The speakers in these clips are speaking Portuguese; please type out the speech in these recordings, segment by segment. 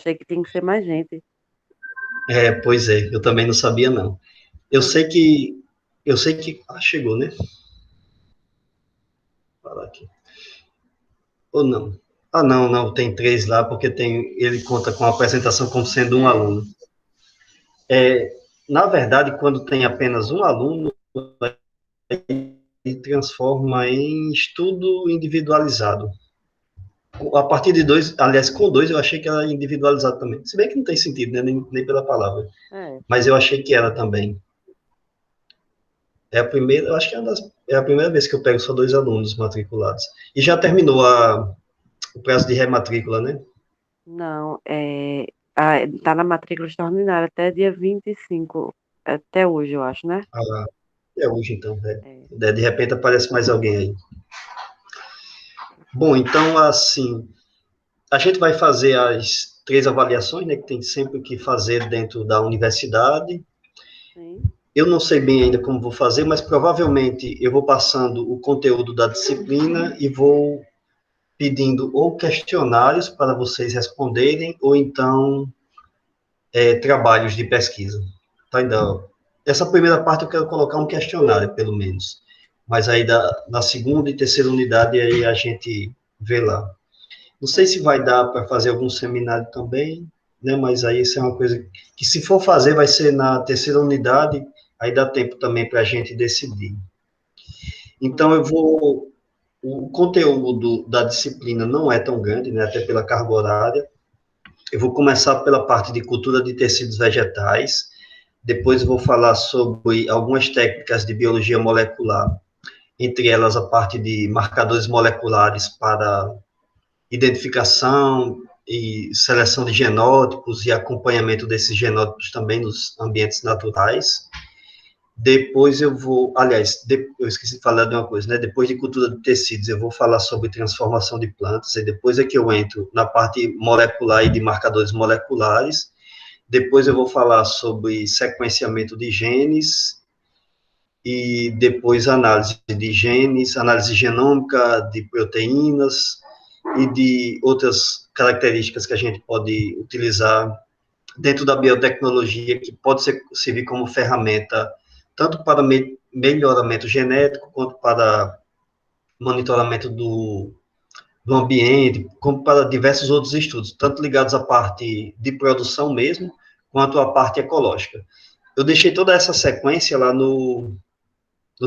achei que tinha que ser mais gente. Pois é, eu também não sabia, não. Eu Foi. sei que, chegou, né? Vou falar aqui. Ou não? Ah, não, não, tem 3 lá, porque ele conta com a apresentação como sendo um É, aluno. Na verdade, quando tem apenas um aluno, ele transforma em estudo individualizado. A partir de 2, aliás, com 2 eu achei que era individualizado também. Se bem que não tem sentido, né? Nem pela palavra. é. Mas eu achei que era também. É a primeira, eu acho que é a primeira vez que eu pego só 2 alunos matriculados. E já terminou o prazo de rematrícula, né? Não, tá na matrícula extraordinária até dia 25 até hoje, eu acho, né? Ah, é hoje então, É, De repente aparece mais alguém aí. Bom, então, assim, a gente vai fazer as 3 avaliações, né, que tem sempre que fazer dentro da universidade. sim. Eu não sei bem ainda como vou fazer, mas provavelmente eu vou passando o conteúdo da disciplina e vou pedindo ou questionários para vocês responderem, ou então trabalhos de pesquisa. Tá, então, essa primeira parte eu quero colocar um questionário, pelo menos. Mas aí na segunda e terceira unidade aí a gente vê lá. Não sei É. se vai dar para fazer algum seminário também, né? Mas aí isso é uma coisa que, se for fazer, vai ser na terceira unidade, aí dá tempo também para a gente decidir. Então, Hum. eu vou. O conteúdo da disciplina não é tão grande, né? Até pela carga horária. Eu vou começar pela parte de cultura de tecidos vegetais, depois eu vou falar sobre algumas técnicas de biologia molecular, entre elas a parte de marcadores moleculares para identificação e seleção de genótipos e acompanhamento desses genótipos também nos ambientes naturais. Depois eu vou, aliás, eu esqueci de falar de uma coisa, né? Depois de cultura de tecidos, eu vou falar sobre transformação de plantas, e depois é que eu entro na parte molecular e de marcadores moleculares. Depois eu vou falar sobre sequenciamento de genes, e depois análise de genes, análise genômica de proteínas e de outras características que a gente pode utilizar dentro da biotecnologia, que pode servir como ferramenta tanto para melhoramento genético, quanto para monitoramento do ambiente, como para diversos outros estudos, tanto ligados à parte de produção mesmo, quanto à parte ecológica. Eu deixei toda essa sequência lá no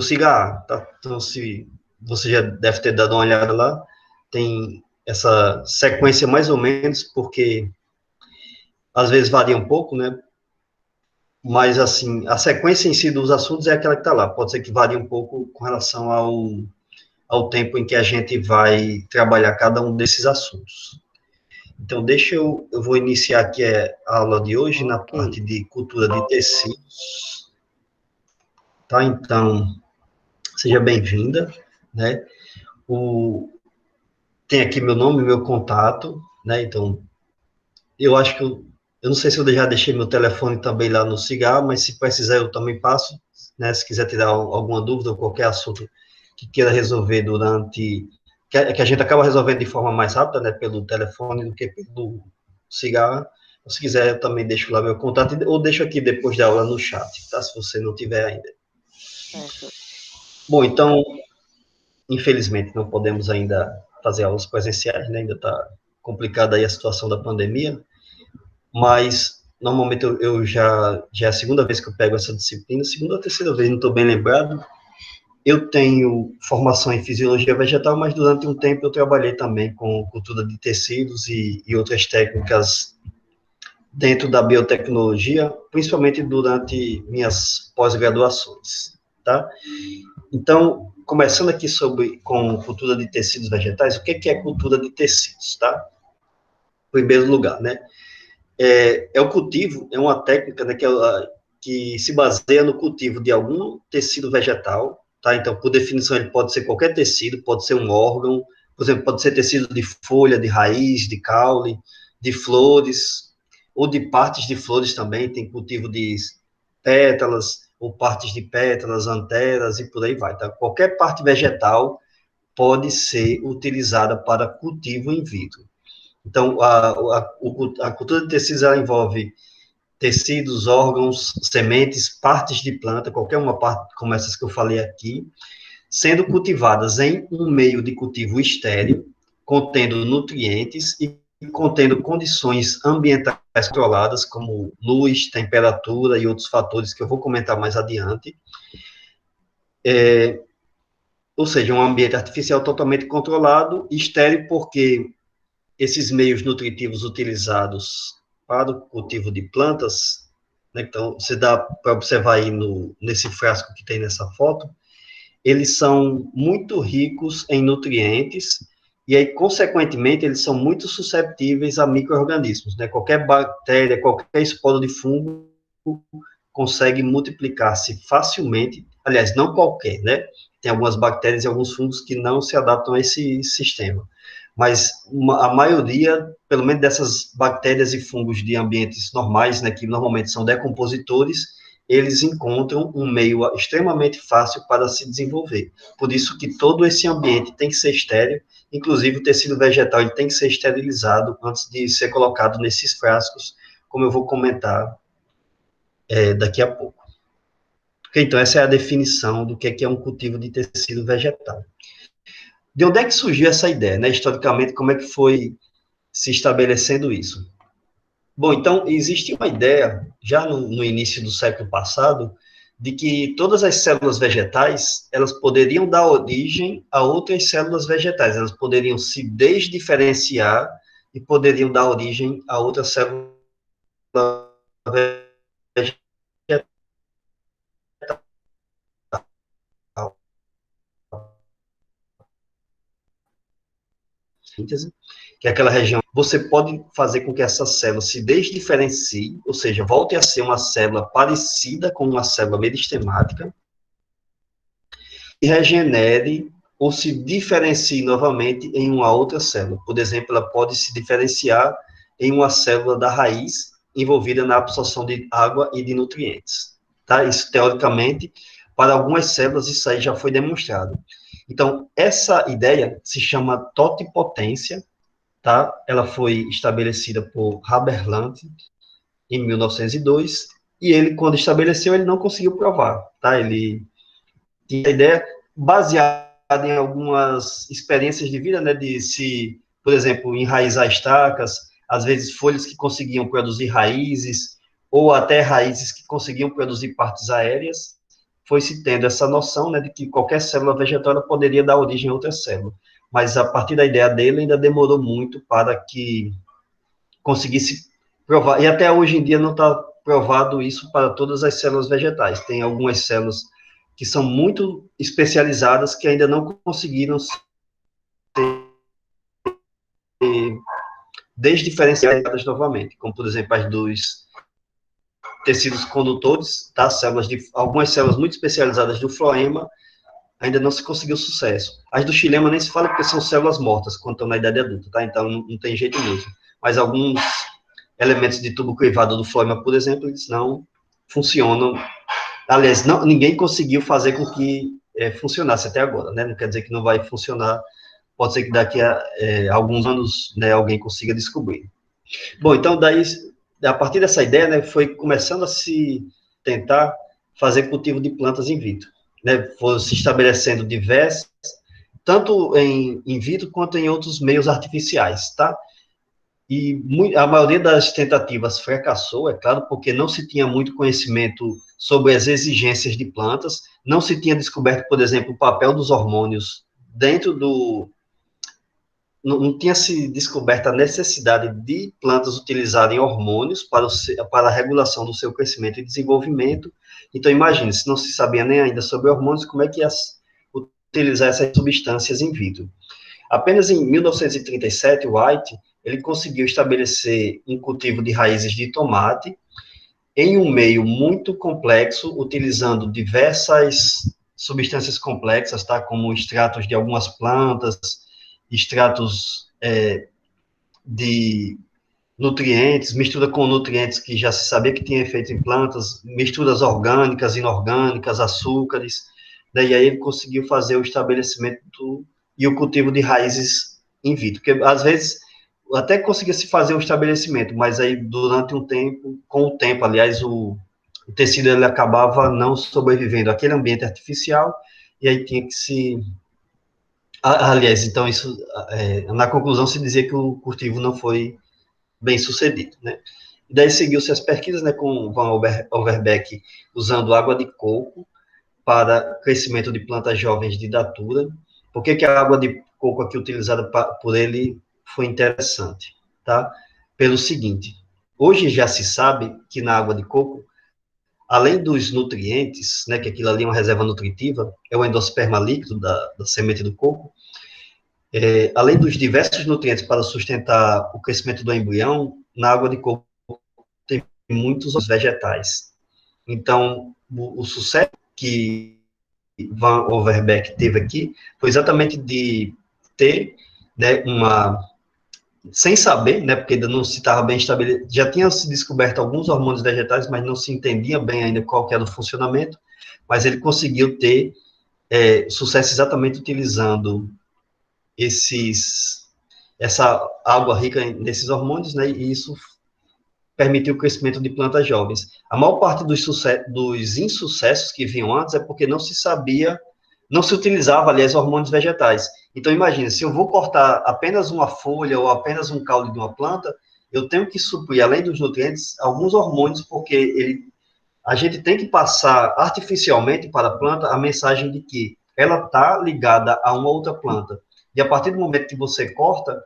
SIGA, tá? Então, se você já deve ter dado uma olhada lá, tem essa sequência mais ou menos, porque às vezes varia um pouco, né? Mas, assim, a sequência em si dos assuntos é aquela que está lá. Pode ser que varie um pouco com relação ao tempo em que a gente vai trabalhar cada um desses assuntos. Então, eu vou iniciar aqui a aula de hoje na Ok. parte de cultura de tecidos, tá? Então, seja bem-vinda, né? O, tem aqui meu nome, meu contato, né? Então, eu acho que eu não sei se eu já deixei meu telefone também lá no Cigar, mas se precisar eu também passo, né? Se quiser tirar alguma dúvida ou qualquer assunto que queira resolver durante, que a gente acaba resolvendo de forma mais rápida, né? Pelo telefone do que pelo Cigar. Ou se quiser, eu também deixo lá meu contato, ou deixo aqui depois da aula no chat, tá? Se você não tiver ainda. Certo. Bom, então, infelizmente, não podemos ainda fazer aulas presenciais, né? Ainda está complicada aí a situação da pandemia, mas normalmente eu já é a segunda vez que eu pego essa disciplina, segunda ou terceira vez, não estou bem lembrado. Eu tenho formação em fisiologia vegetal, mas durante um tempo eu trabalhei também com cultura de tecidos e outras técnicas dentro da biotecnologia, principalmente durante minhas pós-graduações, tá? Então, começando aqui com cultura de tecidos vegetais, o que é cultura de tecidos, tá? Em primeiro lugar, né? O cultivo, é uma técnica, né, que se baseia no cultivo de algum tecido vegetal, tá? Então, por definição, ele pode ser qualquer tecido, pode ser um órgão, por exemplo, pode ser tecido de folha, de raiz, de caule, de flores, ou de partes de flores também, tem cultivo de pétalas, ou partes de pétalas, anteras e por aí vai, tá? Qualquer parte vegetal pode ser utilizada para cultivo in vitro. Então, a cultura de tecidos, ela envolve tecidos, órgãos, sementes, partes de planta, qualquer uma parte como essas que eu falei aqui, sendo cultivadas em um meio de cultivo estéril, contendo nutrientes e contendo condições ambientais controladas, como luz, temperatura e outros fatores que eu vou comentar mais adiante. Ou seja, um ambiente artificial totalmente controlado, estéril, porque esses meios nutritivos utilizados para o cultivo de plantas, né, então, você dá para observar aí nesse frasco que tem nessa foto, eles são muito ricos em nutrientes e aí, consequentemente, eles são muito suscetíveis a micro-organismos, né? Qualquer bactéria, qualquer esporo de fungo consegue multiplicar-se facilmente, aliás, não qualquer, né? Tem algumas bactérias e alguns fungos que não se adaptam a esse sistema, mas a maioria, pelo menos dessas bactérias e fungos de ambientes normais, né, que normalmente são decompositores, eles encontram um meio extremamente fácil para se desenvolver. Por isso que todo esse ambiente tem que ser estéril, inclusive o tecido vegetal ele tem que ser esterilizado antes de ser colocado nesses frascos, como eu vou comentar daqui a pouco. Então, essa é a definição do que é um cultivo de tecido vegetal. De onde é que surgiu essa ideia, né? Historicamente, como é que foi se estabelecendo isso? Bom, então, existe uma ideia, já no início do século passado, de que todas as células vegetais, elas poderiam dar origem a outras células vegetais, elas poderiam se desdiferenciar e poderiam dar origem a outras células vegetais. Que é aquela região, você pode fazer com que essa célula se desdiferencie, ou seja, volte a ser uma célula parecida com uma célula meristemática, e regenere ou se diferencie novamente em uma outra célula. Por exemplo, ela pode se diferenciar em uma célula da raiz envolvida na absorção de água e de nutrientes. Tá? Isso, teoricamente, para algumas células, isso aí já foi demonstrado. Então, essa ideia se chama totipotência, tá? Ela foi estabelecida por Haberlandt em 1902, e ele, quando estabeleceu, ele não conseguiu provar, tá? Ele tinha a ideia baseada em algumas experiências de vida, né, de se, por exemplo, enraizar estacas, às vezes folhas que conseguiam produzir raízes, ou até raízes que conseguiam produzir partes aéreas, foi se tendo essa noção, né, de que qualquer célula vegetal poderia dar origem a outra célula. Mas a partir da ideia dele ainda demorou muito para que conseguisse provar, e até hoje em dia não está provado isso para todas as células vegetais. Tem algumas células que são muito especializadas que ainda não conseguiram ser desdiferenciadas novamente, como, por exemplo, as dos tecidos condutores, tá? Algumas células muito especializadas do floema, ainda não se conseguiu sucesso. As do xilema nem se fala porque são células mortas quando estão na idade adulta, tá? Então não tem jeito mesmo. Mas alguns elementos de tubo crivado do floema, por exemplo, eles não funcionam. Aliás, ninguém conseguiu fazer com que funcionasse até agora, né? Não quer dizer que não vai funcionar. Pode ser que daqui a alguns anos, né, alguém consiga descobrir. Bom, então daí, a partir dessa ideia, né, foi começando a se tentar fazer cultivo de plantas in vitro, né? Foi se estabelecendo diversas, tanto in vitro quanto em outros meios artificiais, tá? E a maioria das tentativas fracassou, é claro, porque não se tinha muito conhecimento sobre as exigências de plantas, não se tinha descoberto, por exemplo, o papel dos hormônios dentro do. Não tinha se descoberto a necessidade de plantas utilizarem hormônios para a regulação do seu crescimento e desenvolvimento. Então, imagine, se não se sabia nem ainda sobre hormônios, como é que ia utilizar essas substâncias in vitro? Apenas em 1937, White ele conseguiu estabelecer um cultivo de raízes de tomate em um meio muito complexo, utilizando diversas substâncias complexas, tá? Como extratos de algumas plantas, extratos de nutrientes, mistura com nutrientes que já se sabia que tinha efeito em plantas, misturas orgânicas, inorgânicas, açúcares, daí aí ele conseguiu fazer o estabelecimento e o cultivo de raízes in vitro, porque às vezes até conseguia se fazer o estabelecimento, mas aí durante um tempo, com o tempo, aliás, o tecido ele acabava não sobrevivendo àquele ambiente artificial, e aí tinha que se... Aliás, então isso, na conclusão se dizia que o cultivo não foi bem sucedido, né? E daí seguiu-se as pesquisas, né, com Van Overbeck usando água de coco para crescimento de plantas jovens de datura. Por que a água de coco aqui utilizada por ele foi interessante, tá? Pelo seguinte, hoje já se sabe que na água de coco, além dos nutrientes, né, que aquilo ali é uma reserva nutritiva, é o endosperma líquido da semente do coco, além dos diversos nutrientes para sustentar o crescimento do embrião, na água de coco tem muitos vegetais. Então, o sucesso que Van Overbeck teve aqui foi exatamente de ter, né, sem saber, né, porque ainda não se estava bem estabelecido, já tinha se descoberto alguns hormônios vegetais, mas não se entendia bem ainda qual que era o funcionamento, mas ele conseguiu ter sucesso exatamente utilizando essa água rica nesses hormônios, né, e isso permitiu o crescimento de plantas jovens. A maior parte dos insucessos que vinham antes é porque não se sabia, não se utilizava, aliás, hormônios vegetais. Então, imagina, se eu vou cortar apenas uma folha ou apenas um caule de uma planta, eu tenho que suprir, além dos nutrientes, alguns hormônios, porque a gente tem que passar artificialmente para a planta a mensagem de que ela está ligada a uma outra planta. E a partir do momento que você corta,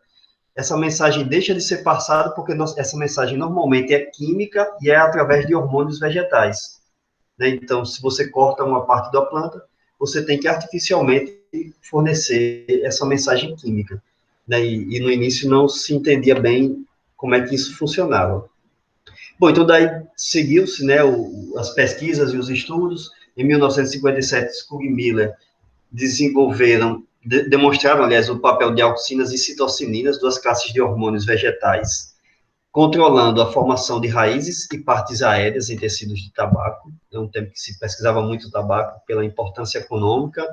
essa mensagem deixa de ser passada porque essa mensagem normalmente é química e é através de hormônios vegetais, né? Então, se você corta uma parte da planta, você tem que artificialmente fornecer essa mensagem química, né? E no início não se entendia bem como é que isso funcionava. Bom, então daí seguiu-se, né, as pesquisas e os estudos. Em 1957, Skug e Miller demonstraram, aliás, o papel de auxinas e citocininas, duas classes de hormônios vegetais, controlando a formação de raízes e partes aéreas em tecidos de tabaco. É um tempo que se pesquisava muito o tabaco pela importância econômica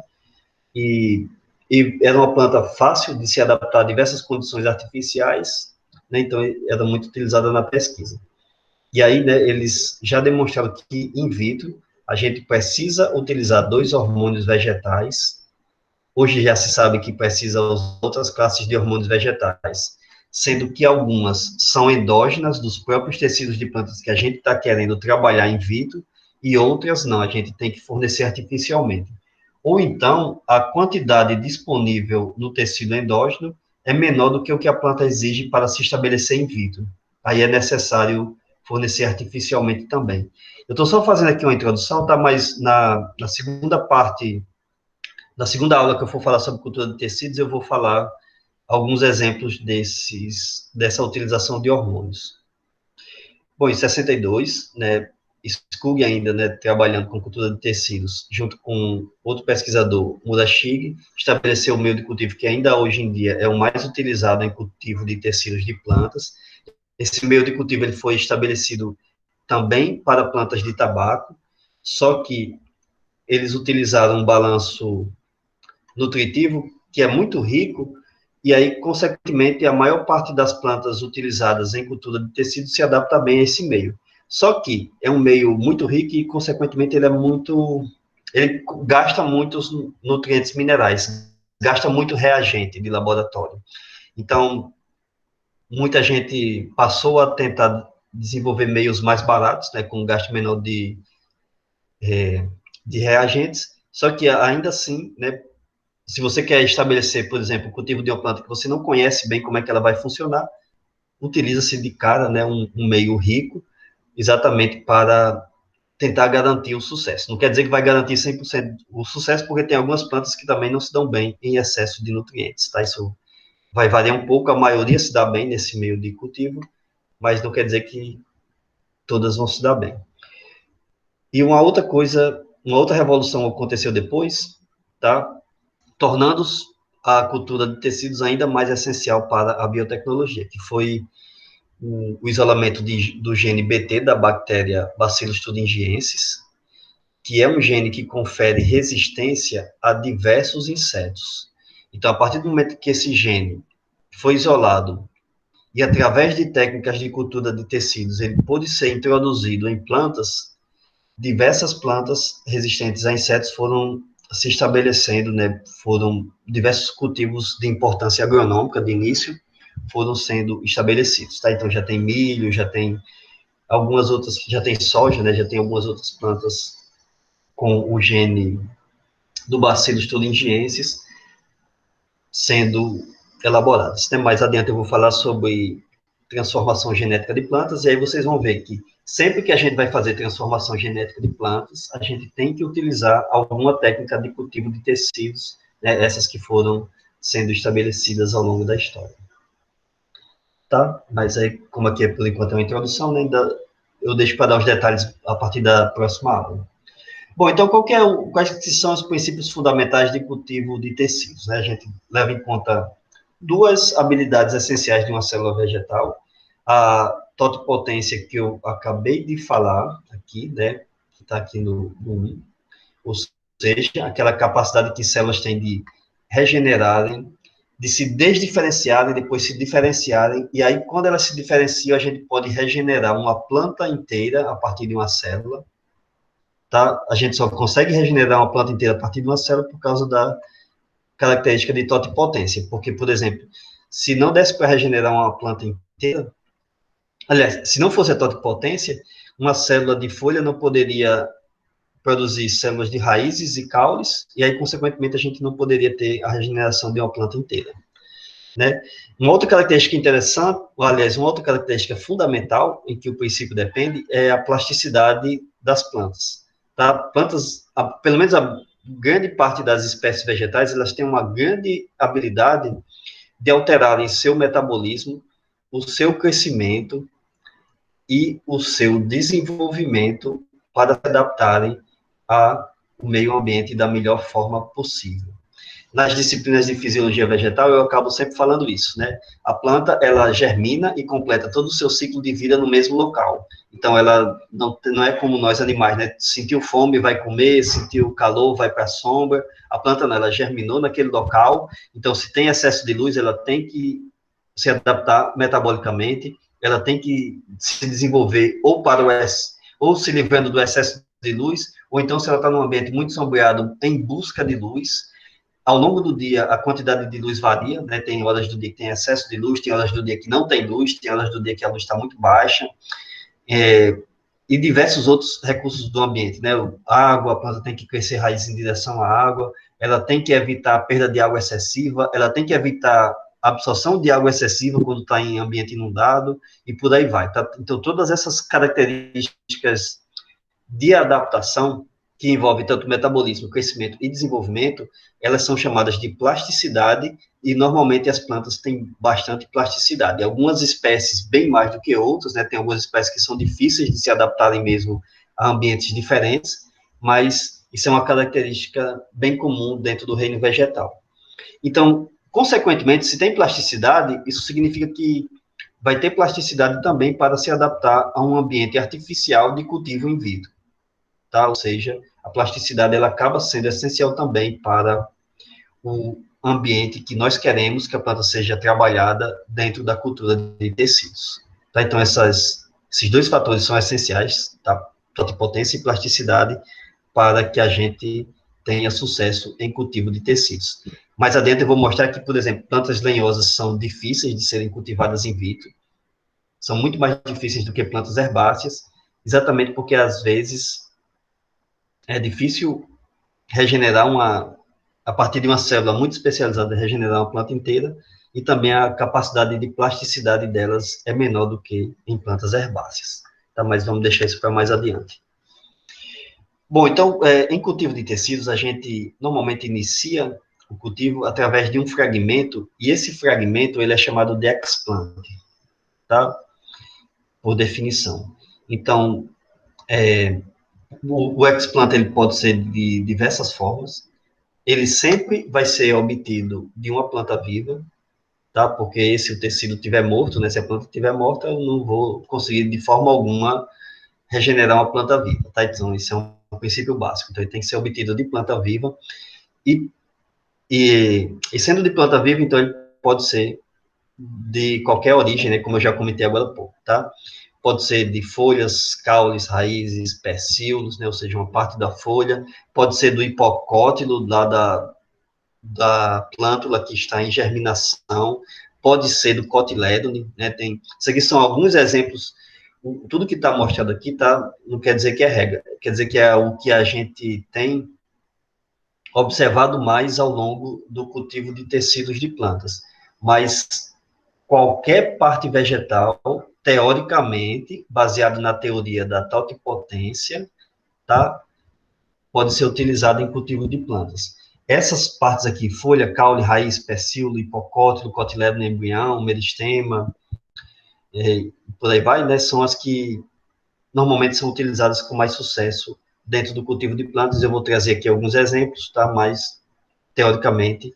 e, e era uma planta fácil de se adaptar a diversas condições artificiais, né, então era muito utilizada na pesquisa. E aí, né, eles já demonstraram que in vitro a gente precisa utilizar dois hormônios vegetais. Hoje já se sabe que precisa usar outras classes de hormônios vegetais, sendo que algumas são endógenas dos próprios tecidos de plantas que a gente está querendo trabalhar in vitro, e outras não, a gente tem que fornecer artificialmente. Ou então, a quantidade disponível no tecido endógeno é menor do que o que a planta exige para se estabelecer in vitro. Aí é necessário fornecer artificialmente também. Eu estou só fazendo aqui uma introdução, tá? Mas na segunda parte, na segunda aula que eu for falar sobre cultura de tecidos, eu vou falar alguns exemplos dessa utilização de hormônios. Bom, em 62, né, Skug ainda, né, trabalhando com cultura de tecidos, junto com outro pesquisador, Murashige, estabeleceu o meio de cultivo que ainda hoje em dia é o mais utilizado em cultivo de tecidos de plantas. Esse meio de cultivo ele foi estabelecido também para plantas de tabaco, só que eles utilizaram um balanço nutritivo que é muito rico, e aí, consequentemente, a maior parte das plantas utilizadas em cultura de tecido se adapta bem a esse meio. Só que é um meio muito rico e, consequentemente, ele gasta muitos nutrientes minerais, gasta muito reagente de laboratório. Então, muita gente passou a tentar desenvolver meios mais baratos, né, com um gasto menor de reagentes, só que ainda assim, né, se você quer estabelecer, por exemplo, o cultivo de uma planta que você não conhece bem como é que ela vai funcionar, utiliza-se de cara, né, um meio rico, exatamente para tentar garantir o sucesso. Não quer dizer que vai garantir 100% o sucesso, porque tem algumas plantas que também não se dão bem em excesso de nutrientes, tá? Isso vai variar um pouco, a maioria se dá bem nesse meio de cultivo, mas não quer dizer que todas vão se dar bem. E uma outra coisa, uma outra revolução aconteceu depois, tá? Tornando a cultura de tecidos ainda mais essencial para a biotecnologia, que foi o isolamento do gene BT da bactéria Bacillus thuringiensis, que é um gene que confere resistência a diversos insetos. Então, a partir do momento que esse gene foi isolado e através de técnicas de cultura de tecidos, ele pôde ser introduzido em plantas, diversas plantas resistentes a insetos foram se estabelecendo, né, foram diversos cultivos de importância agronômica de início, foram sendo estabelecidos, tá? Então já tem milho, já tem algumas outras, já tem soja, né, já tem algumas outras plantas com o gene do Bacillus thuringiensis sendo elaboradas. Né? Mais adiante eu vou falar sobre transformação genética de plantas, e aí vocês vão ver que sempre que a gente vai fazer transformação genética de plantas, a gente tem que utilizar alguma técnica de cultivo de tecidos, né, essas que foram sendo estabelecidas ao longo da história. Tá? Mas aí, como aqui por enquanto é uma introdução, né, ainda eu deixo para dar os detalhes a partir da próxima aula. Bom, então, quais são os princípios fundamentais de cultivo de tecidos? Né? A gente leva em conta duas habilidades essenciais de uma célula vegetal, a totipotência que eu acabei de falar aqui, né, que está aqui no 1, ou seja, aquela capacidade que células têm de regenerarem, de se desdiferenciarem, depois se diferenciarem, e aí, quando elas se diferenciam, a gente pode regenerar uma planta inteira a partir de uma célula, tá? A gente só consegue regenerar uma planta inteira a partir de uma célula por causa da característica de totipotência, porque, por exemplo, se não desse para regenerar uma planta inteira, aliás, se não fosse a totipotência, uma célula de folha não poderia produzir células de raízes e caules, e aí, consequentemente, a gente não poderia ter a regeneração de uma planta inteira, né? Uma outra característica interessante, ou, aliás, uma outra característica fundamental em que o princípio depende é a plasticidade das plantas, tá? Plantas, pelo menos a grande parte das espécies vegetais, elas têm uma grande habilidade de alterarem seu metabolismo, o seu crescimento e o seu desenvolvimento para se adaptarem ao meio ambiente da melhor forma possível. Nas disciplinas de fisiologia vegetal, eu acabo sempre falando isso, né? A planta, ela germina e completa todo o seu ciclo de vida no mesmo local. Então, ela não é como nós animais, né? Sentiu fome, vai comer, sentiu calor, vai para a sombra. A planta, não, ela germinou naquele local. Então, se tem excesso de luz, ela tem que se adaptar metabolicamente, ela tem que se desenvolver ou para o ou se livrando do excesso de luz, ou então, se ela está num ambiente muito sombreado, em busca de luz. Ao longo do dia, a quantidade de luz varia, né? Tem horas do dia que tem excesso de luz, tem horas do dia que não tem luz, tem horas do dia que a luz está muito baixa, e diversos outros recursos do ambiente, né? A água, a planta tem que crescer raiz em direção à água, ela tem que evitar a perda de água excessiva, ela tem que evitar a absorção de água excessiva quando está em ambiente inundado, e por aí vai, tá? Então, todas essas características de adaptação, que envolve tanto metabolismo, crescimento e desenvolvimento, elas são chamadas de plasticidade, e normalmente as plantas têm bastante plasticidade. Algumas espécies bem mais do que outras, né? Tem algumas espécies que são difíceis de se adaptarem mesmo a ambientes diferentes, mas isso é uma característica bem comum dentro do reino vegetal. Então, consequentemente, se tem plasticidade, isso significa que vai ter plasticidade também para se adaptar a um ambiente artificial de cultivo in vitro. Tá? Ou seja, a plasticidade ela acaba sendo essencial também para o ambiente que nós queremos que a planta seja trabalhada dentro da cultura de tecidos. Tá? Então, esses dois fatores são essenciais, tá? Totipotência e plasticidade, para que a gente tenha sucesso em cultivo de tecidos. Mais adiante eu vou mostrar que, por exemplo, plantas lenhosas são difíceis de serem cultivadas in vitro, são muito mais difíceis do que plantas herbáceas, exatamente porque, às vezes, é difícil regenerar a partir de uma célula muito especializada, regenerar uma planta inteira, e também a capacidade de plasticidade delas é menor do que em plantas herbáceas. Tá? Mas vamos deixar isso para mais adiante. Bom, então, em cultivo de tecidos, a gente normalmente inicia o cultivo através de um fragmento, e esse fragmento ele é chamado de explant, tá? Por definição. Então, o explant ele pode ser de diversas formas. Ele sempre vai ser obtido de uma planta viva, tá? Porque se o tecido estiver morto, né? Se a planta estiver morta, eu não vou conseguir de forma alguma regenerar uma planta viva, tá? Então, isso é um princípio básico. Então, ele tem que ser obtido de planta viva e sendo de planta viva, então ele pode ser de qualquer origem, né, como eu já comentei agora há pouco, tá? Pode ser de folhas, caules, raízes, pecíolos, né, ou seja, uma parte da folha, pode ser do hipocótilo, lá da plântula que está em germinação, pode ser do cotilédone, né, isso aqui são alguns exemplos, tudo que está mostrado aqui, tá, não quer dizer que é regra, quer dizer que é o que a gente tem observado mais ao longo do cultivo de tecidos de plantas, mas qualquer parte vegetal, teoricamente, baseado na teoria da totipotência, tá? Pode ser utilizada em cultivo de plantas. Essas partes aqui, folha, caule, raiz, pecíolo, hipocótilo, cotilédone, embrião, meristema, por aí vai, né? São as que normalmente são utilizadas com mais sucesso dentro do cultivo de plantas. Eu vou trazer aqui alguns exemplos, tá? Mas, teoricamente,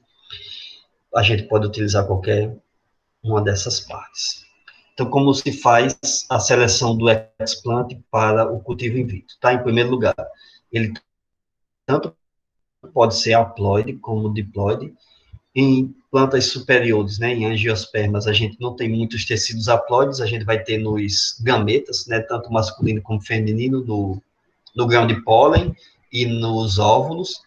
a gente pode utilizar qualquer uma dessas partes. Então, como se faz a seleção do explant para o cultivo in vitro? Tá? Em primeiro lugar, ele tanto pode ser haploide como diploide. Em plantas superiores, né, em angiospermas, a gente não tem muitos tecidos haploides, a gente vai ter nos gametas, né, tanto masculino como feminino, no grão de pólen e nos óvulos.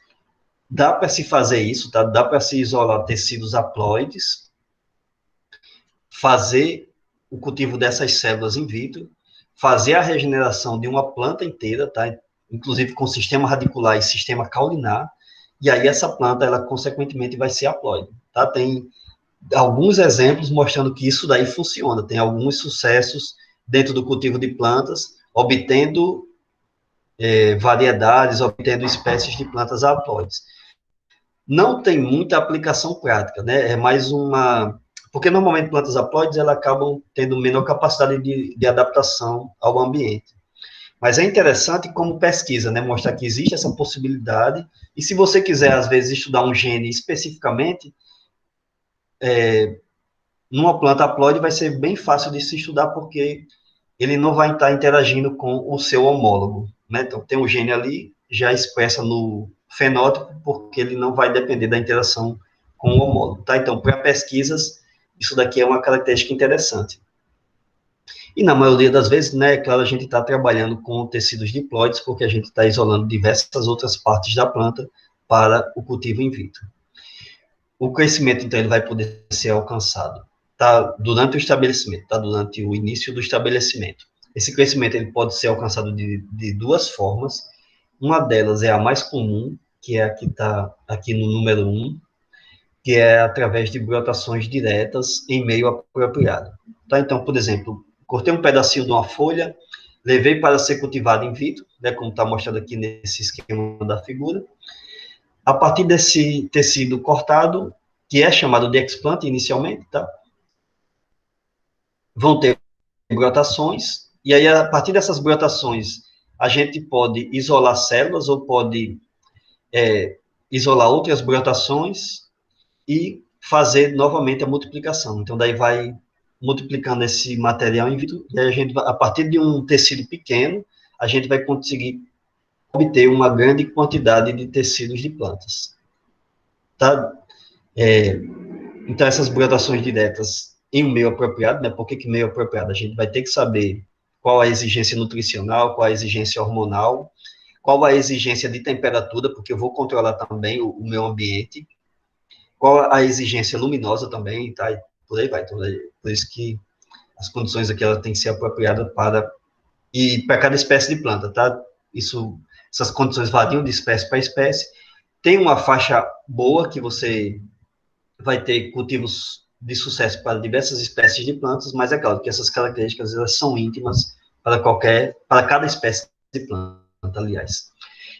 Dá para se fazer isso, tá? Dá para se isolar tecidos haploides, fazer o cultivo dessas células in vitro, fazer a regeneração de uma planta inteira, tá? Inclusive com sistema radicular e sistema caulinar, e aí essa planta, ela consequentemente vai ser haploide, tá? Tem alguns exemplos mostrando que isso daí funciona, tem alguns sucessos dentro do cultivo de plantas, obtendo variedades, obtendo espécies de plantas haploides. Não tem muita aplicação prática, né? É mais uma... Porque normalmente plantas haploides, elas acabam tendo menor capacidade de adaptação ao ambiente. Mas é interessante como pesquisa, né? Mostrar que existe essa possibilidade. E se você quiser, às vezes, estudar um gene especificamente, numa planta haploide vai ser bem fácil de se estudar, porque ele não vai estar interagindo com o seu homólogo, né? Então, tem um gene ali, já expressa no fenótipo, porque ele não vai depender da interação com o homólogo, tá? Então, para pesquisas, isso daqui é uma característica interessante. E na maioria das vezes, né, claro, a gente está trabalhando com tecidos diploides, porque a gente está isolando diversas outras partes da planta para o cultivo in vitro. O crescimento, então, ele vai poder ser alcançado, tá, durante o estabelecimento, tá, durante o início do estabelecimento. Esse crescimento, ele pode ser alcançado de duas formas. Uma delas é a mais comum, que é a que está aqui no número 1, que é através de brotações diretas em meio apropriado. Tá? Então, por exemplo, cortei um pedacinho de uma folha, levei para ser cultivado in vitro, né, como está mostrado aqui nesse esquema da figura. A partir desse tecido cortado, que é chamado de explant inicialmente, tá? Vão ter brotações, e aí a partir dessas brotações, a gente pode isolar células ou pode isolar outras brotações e fazer novamente a multiplicação. Então, daí vai multiplicando esse material in vitro, e aí a gente, a partir de um tecido pequeno, a gente vai conseguir obter uma grande quantidade de tecidos de plantas. Tá? Então, essas brotações diretas em um meio apropriado, né? Por que meio apropriado? A gente vai ter que saber qual a exigência nutricional, qual a exigência hormonal, qual a exigência de temperatura, porque eu vou controlar também o meu ambiente, qual a exigência luminosa também, tá? E por aí vai. Então, por isso que as condições aqui elas têm que ser apropriadas para cada espécie de planta, tá? Essas condições variam de espécie para espécie. Tem uma faixa boa que você vai ter cultivos de sucesso para diversas espécies de plantas, mas é claro que essas características elas são íntimas para cada espécie de planta, aliás.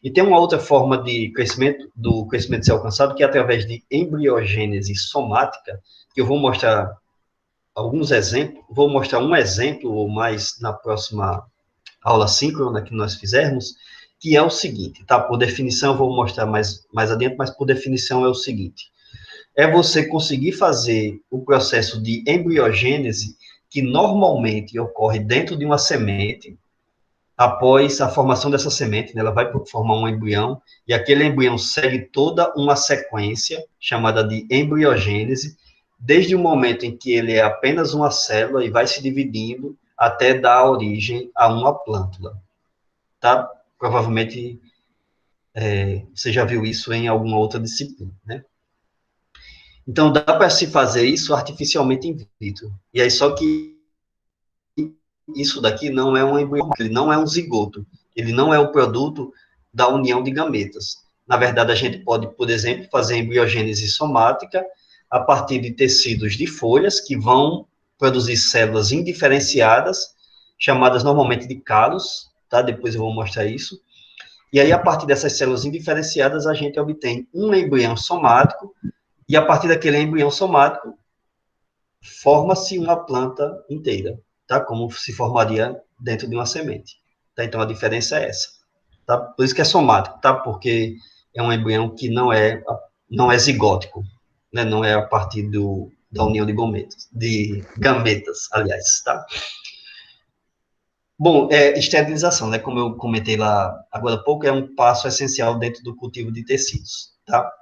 E tem uma outra forma de crescimento, do crescimento ser alcançado, que é através de embriogênese somática, que eu vou mostrar alguns exemplos, vou mostrar um exemplo ou mais na próxima aula síncrona que nós fizermos, que é o seguinte, tá? Por definição, eu vou mostrar mais adiante, mas por definição é o seguinte: é você conseguir fazer o processo de embriogênese, que normalmente ocorre dentro de uma semente. Após a formação dessa semente, né, ela vai formar um embrião, e aquele embrião segue toda uma sequência chamada de embriogênese, desde o momento em que ele é apenas uma célula e vai se dividindo até dar origem a uma plântula, tá? Provavelmente você já viu isso em alguma outra disciplina, né? Então, dá para se fazer isso artificialmente in vitro. E aí, só que isso daqui não é um embrião, ele não é um zigoto, ele não é o produto da união de gametas. Na verdade, a gente pode, por exemplo, fazer embriogênese somática a partir de tecidos de folhas que vão produzir células indiferenciadas, chamadas normalmente de calos, tá? Depois eu vou mostrar isso. E aí, a partir dessas células indiferenciadas, a gente obtém um embrião somático, e a partir daquele embrião somático, forma-se uma planta inteira, tá? Como se formaria dentro de uma semente. Tá? Então, a diferença é essa. Tá? Por isso que é somático, tá? Porque é um embrião que não é zigótico, né? Não é a partir da união de gametas, aliás, tá? Bom, esterilização, né? Como eu comentei lá agora há pouco, é um passo essencial dentro do cultivo de tecidos, tá?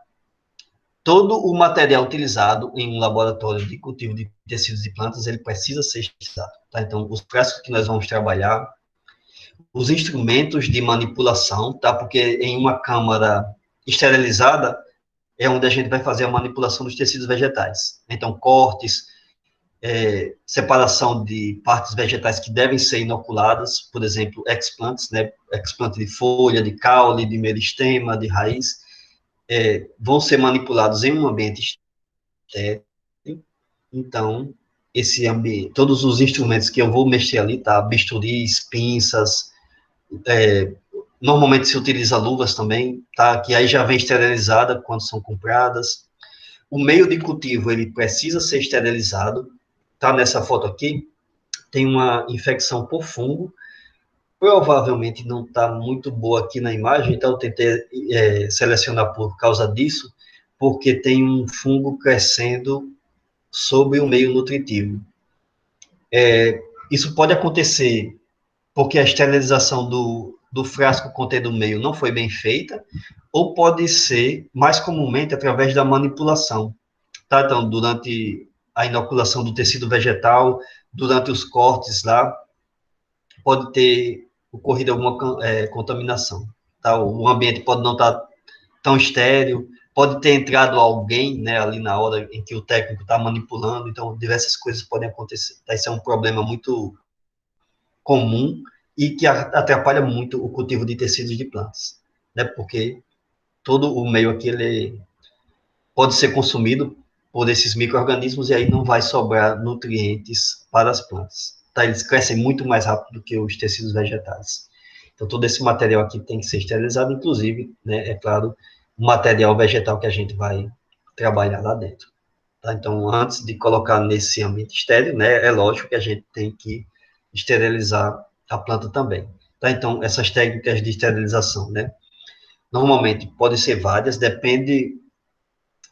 Todo o material utilizado em um laboratório de cultivo de tecidos de plantas, ele precisa ser esterilizado, tá? Então, os frascos que nós vamos trabalhar, os instrumentos de manipulação, tá? Porque em uma câmara esterilizada é onde a gente vai fazer a manipulação dos tecidos vegetais. Então, cortes, separação de partes vegetais que devem ser inoculadas, por exemplo, explantes, né? Explante de folha, de caule, de meristema, de raiz, vão ser manipulados em um ambiente estéril. Então, esse ambiente, todos os instrumentos que eu vou mexer ali, tá? Bisturis, pinças, normalmente se utiliza luvas também, tá? Que aí já vem esterilizada quando são compradas. O meio de cultivo, ele precisa ser esterilizado, tá? Nessa foto aqui, tem uma infecção por fungo, provavelmente não está muito boa aqui na imagem, então eu tentei selecionar por causa disso, porque tem um fungo crescendo sobre o meio nutritivo. Isso pode acontecer porque a esterilização do frasco contendo o meio não foi bem feita, ou pode ser, mais comumente, através da manipulação. Tá? Então, durante a inoculação do tecido vegetal, durante os cortes lá, pode ter ocorrido alguma contaminação. Tá? O ambiente pode não estar tão estéril, pode ter entrado alguém, né, ali na hora em que o técnico está manipulando, então diversas coisas podem acontecer. Tá? Isso é um problema muito comum e que atrapalha muito o cultivo de tecidos de plantas, né? Porque todo o meio aqui ele pode ser consumido por esses micro-organismos e aí não vai sobrar nutrientes para as plantas. Tá? Eles crescem muito mais rápido do que os tecidos vegetais. Então, todo esse material aqui tem que ser esterilizado, inclusive, né, é claro, o material vegetal que a gente vai trabalhar lá dentro. Tá? Então, antes de colocar nesse ambiente estéril, né, é lógico que a gente tem que esterilizar a planta também. Tá? Então, essas técnicas de esterilização, né, normalmente podem ser várias, depende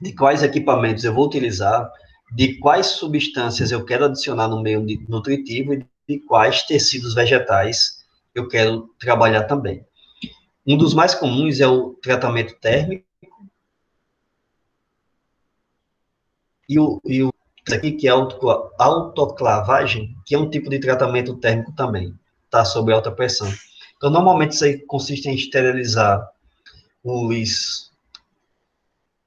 de quais equipamentos eu vou utilizar, de quais substâncias eu quero adicionar no meio nutritivo e de quais tecidos vegetais eu quero trabalhar também. Um dos mais comuns é o tratamento térmico e o aqui que é a autoclavagem, que é um tipo de tratamento térmico também, tá? Sob alta pressão. Então, normalmente isso aí consiste em esterilizar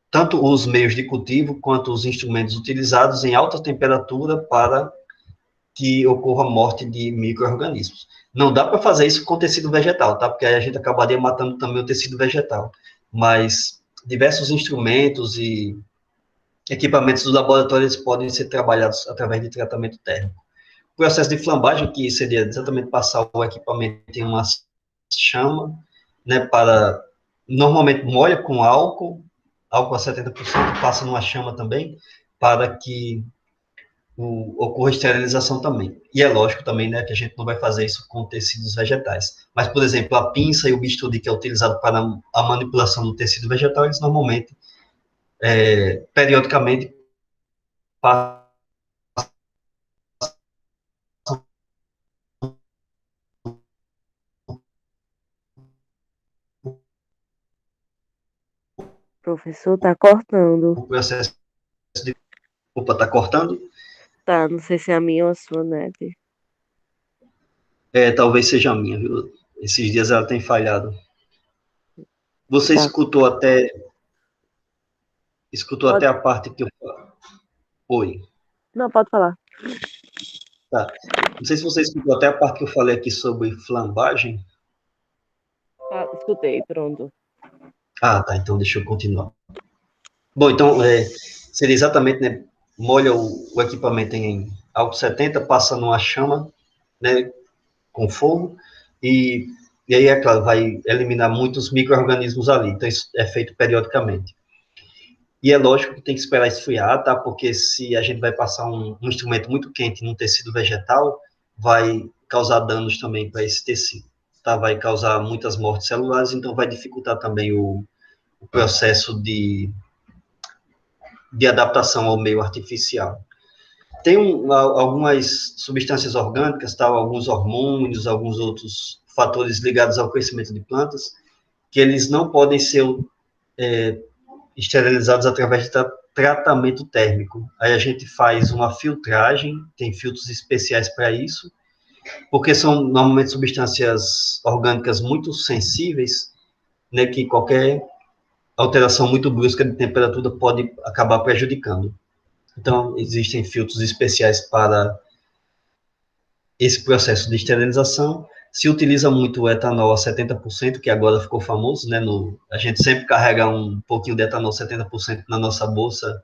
tanto os meios de cultivo quanto os instrumentos utilizados em alta temperatura para que ocorra morte de micro-organismos. Não dá para fazer isso com tecido vegetal, tá? Porque aí a gente acabaria matando também o tecido vegetal. Mas diversos instrumentos e equipamentos do laboratório eles podem ser trabalhados através de tratamento térmico. O processo de flambagem, que seria exatamente passar o equipamento em uma chama, né, para, normalmente molha com álcool a 70%, passa numa chama também, para que ocorra esterilização também. E é lógico também, né, que a gente não vai fazer isso com tecidos vegetais. Mas, por exemplo, a pinça e o bisturi que é utilizado para a manipulação do tecido vegetal, eles normalmente, periodicamente, passam. Professor, tá cortando. O processo Opa, tá cortando? Tá, não sei se é a minha ou a sua net. É, talvez seja a minha, viu? Esses dias ela tem falhado. Você Tá, escutou até pode. a parte que eu... Oi, Não, pode falar. tá. Não sei se você escutou até a parte que eu falei aqui sobre flambagem. Ah, escutei, pronto. Ah, tá, então deixa eu continuar. Bom, então, seria exatamente, né, molha o equipamento em álcool 70, passa numa chama, né, com fogo, e, e aí, é claro, vai eliminar muitos micro-organismos ali, então isso é feito periodicamente. E é lógico que tem que esperar esfriar, tá? Porque se a gente vai passar um instrumento muito quente num tecido vegetal, vai causar danos também para esse tecido, tá? Vai causar muitas mortes celulares, então vai dificultar também o processo de adaptação ao meio artificial. Tem algumas substâncias orgânicas, tal, alguns hormônios, alguns outros fatores ligados ao crescimento de plantas, que eles não podem ser é, esterilizados através de tratamento térmico. Aí a gente faz uma filtragem, tem filtros especiais para isso, porque são normalmente substâncias orgânicas muito sensíveis, né, que qualquer alteração muito brusca de temperatura pode acabar prejudicando. Então, existem filtros especiais para esse processo de esterilização. Se utiliza muito o etanol a 70%, que agora ficou famoso, né? A gente sempre carrega um pouquinho de etanol 70% na nossa bolsa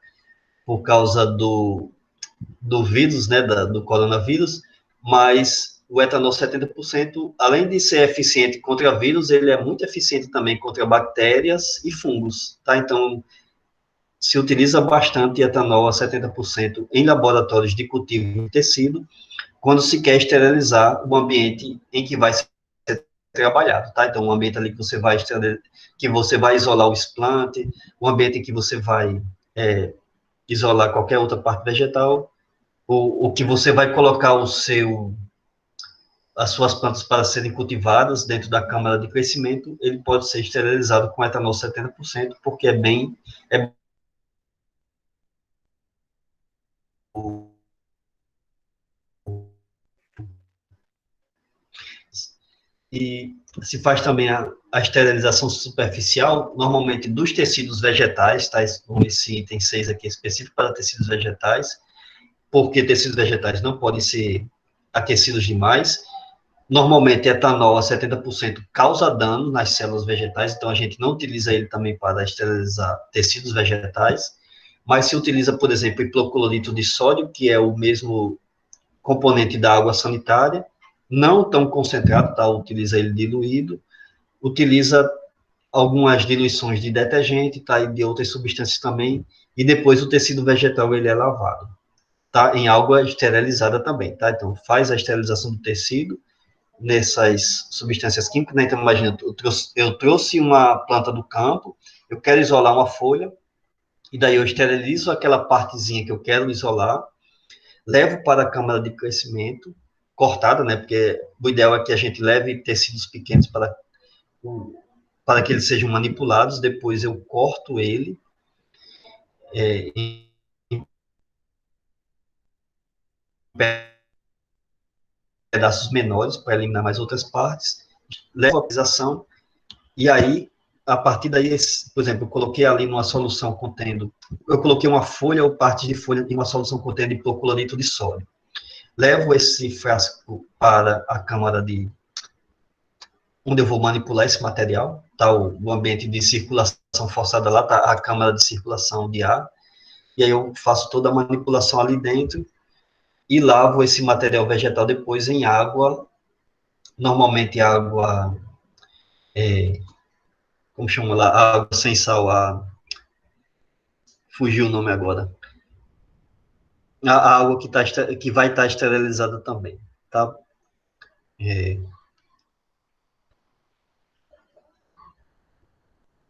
por causa do vírus, né? Do coronavírus, mas o etanol 70%, além de ser eficiente contra vírus, ele é muito eficiente também contra bactérias e fungos, tá? Então, se utiliza bastante etanol a 70% em laboratórios de cultivo de tecido, quando se quer esterilizar o ambiente em que vai ser trabalhado, tá? Então, um ambiente ali que você vai isolar o explante, o ambiente em que você vai isolar qualquer outra parte vegetal, o que você vai colocar as suas plantas para serem cultivadas dentro da câmara de crescimento, ele pode ser esterilizado com etanol 70%, porque é e se faz também a esterilização superficial, normalmente dos tecidos vegetais, tá? Esse item 6 aqui é específico para tecidos vegetais, porque tecidos vegetais não podem ser aquecidos demais. Normalmente, etanol a 70% causa dano nas células vegetais, então a gente não utiliza ele também para esterilizar tecidos vegetais, mas se utiliza, por exemplo, hipoclorito de sódio, que é o mesmo componente da água sanitária, não tão concentrado, tá? Utiliza ele diluído, utiliza algumas diluições de detergente, tá? E de outras substâncias também, e depois o tecido vegetal ele é lavado, tá? Em água esterilizada também, tá? Então faz a esterilização do tecido nessas substâncias químicas, né? Então imagina, eu trouxe uma planta do campo, eu quero isolar uma folha, e daí eu esterilizo aquela partezinha que eu quero isolar, levo para a câmara de crescimento, cortada, né? Porque o ideal é que a gente leve tecidos pequenos para que eles sejam manipulados, depois eu corto ele em pedaços menores para eliminar mais outras partes, levo a pisação e aí, a partir daí, por exemplo, eu coloquei ali numa solução eu coloquei uma folha ou parte de folha em uma solução contendo hipoclorito de sódio. Levo esse frasco para a câmara onde eu vou manipular esse material, tá? O ambiente de circulação forçada lá, tá? A câmara de circulação de ar, e aí eu faço toda a manipulação ali dentro e lavo esse material vegetal depois em água, normalmente água, como chama lá, água sem sal, fugiu o nome agora, a água que vai estar esterilizada também, tá? É,